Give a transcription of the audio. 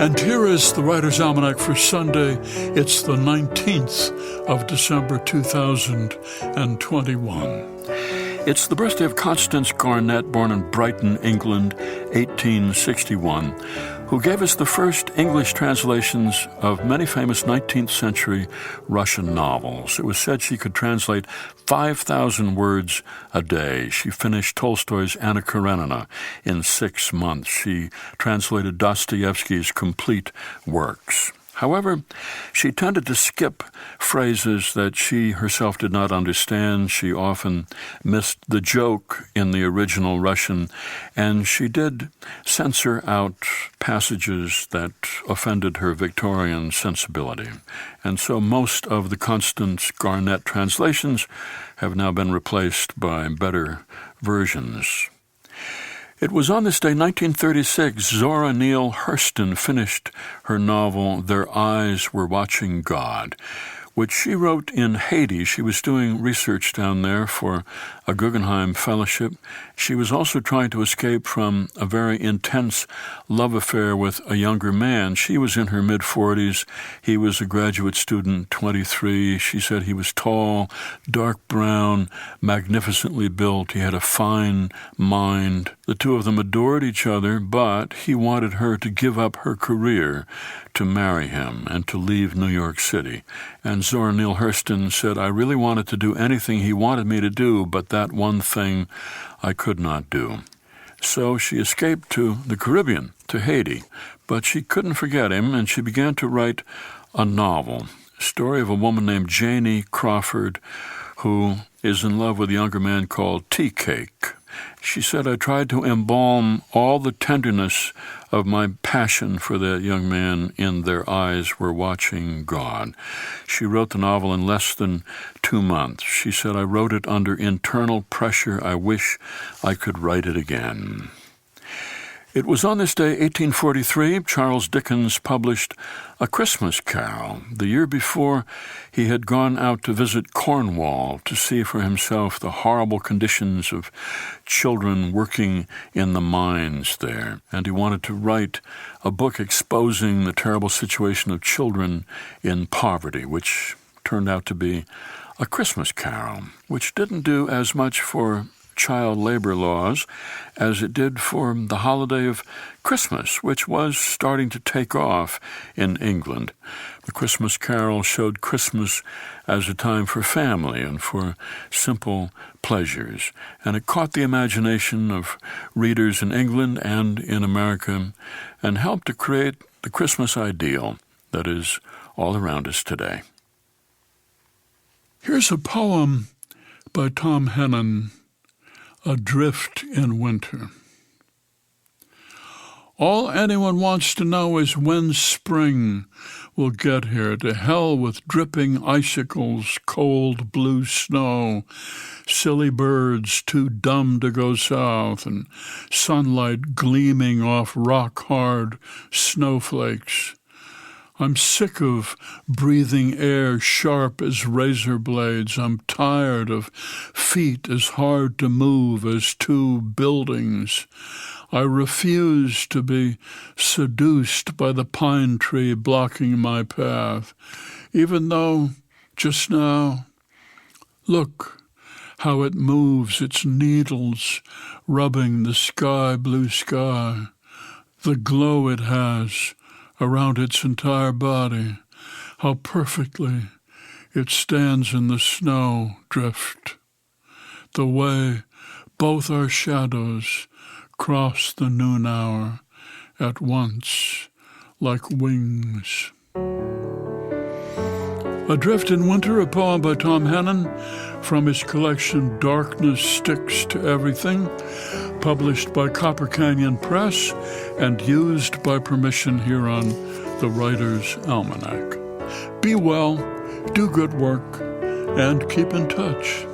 And here is the Writer's Almanac for Sunday. It's the 19th of December, 2021. It's the birthday of Constance Garnett, born in Brighton, England, 1861, who gave us the first English translations of many famous 19th century Russian novels. It was said she could translate 5,000 words a day. She finished Tolstoy's Anna Karenina in 6 months. She translated Dostoevsky's complete works. However, she tended to skip phrases that she herself did not understand. She often missed the joke in the original Russian, and she did censor out passages that offended her Victorian sensibility. And so most of the Constance Garnett translations have now been replaced by better versions. It was on this day, 1936, Zora Neale Hurston finished her novel, Their Eyes Were Watching God, which she wrote in Haiti. She was doing research down there for a Guggenheim Fellowship. She was also trying to escape from a very intense love affair with a younger man. She was in her mid-40s. He was a graduate student, 23. She said he was tall, dark brown, magnificently built. He had a fine mind. The two of them adored each other, but he wanted her to give up her career to marry him and to leave New York City. And Zora Neale Hurston said, I really wanted to do anything he wanted me to do, but that one thing I could not do. So she escaped to the Caribbean, to Haiti, but she couldn't forget him, and she began to write a novel, a story of a woman named Janie Crawford, who is in love with a younger man called Tea Cake. She said, I tried to embalm all the tenderness of my passion for that young man in Their Eyes Were Watching God. She wrote the novel in less than 2 months. She said, I wrote it under internal pressure. I wish I could write it again. It was on this day, 1843, Charles Dickens published A Christmas Carol. The year before, he had gone out to visit Cornwall to see for himself the horrible conditions of children working in the mines there. And he wanted to write a book exposing the terrible situation of children in poverty, which turned out to be A Christmas Carol, which didn't do as much for child labor laws as it did for the holiday of Christmas, which was starting to take off in England. The Christmas Carol showed Christmas as a time for family and for simple pleasures, and it caught the imagination of readers in England and in America and helped to create the Christmas ideal that is all around us today. Here's a poem by Tom Hennon, Adrift in Winter. All anyone wants to know is when spring will get here. To hell with dripping icicles, cold blue snow, silly birds too dumb to go south, and sunlight gleaming off rock-hard snowflakes. I'm sick of breathing air sharp as razor blades. I'm tired of feet as hard to move as 2 buildings. I refuse to be seduced by the pine tree blocking my path, even though just now, look how it moves its needles, rubbing the sky-blue sky, the glow it has around its entire body, how perfectly it stands in the snow drift, the way both our shadows cross the noon hour at once like wings. Adrift in Winter, a poem by Tom Hennon from his collection Darkness Sticks to Everything, published by Copper Canyon Press and used by permission here on the Writer's Almanac. Be well, do good work, and keep in touch.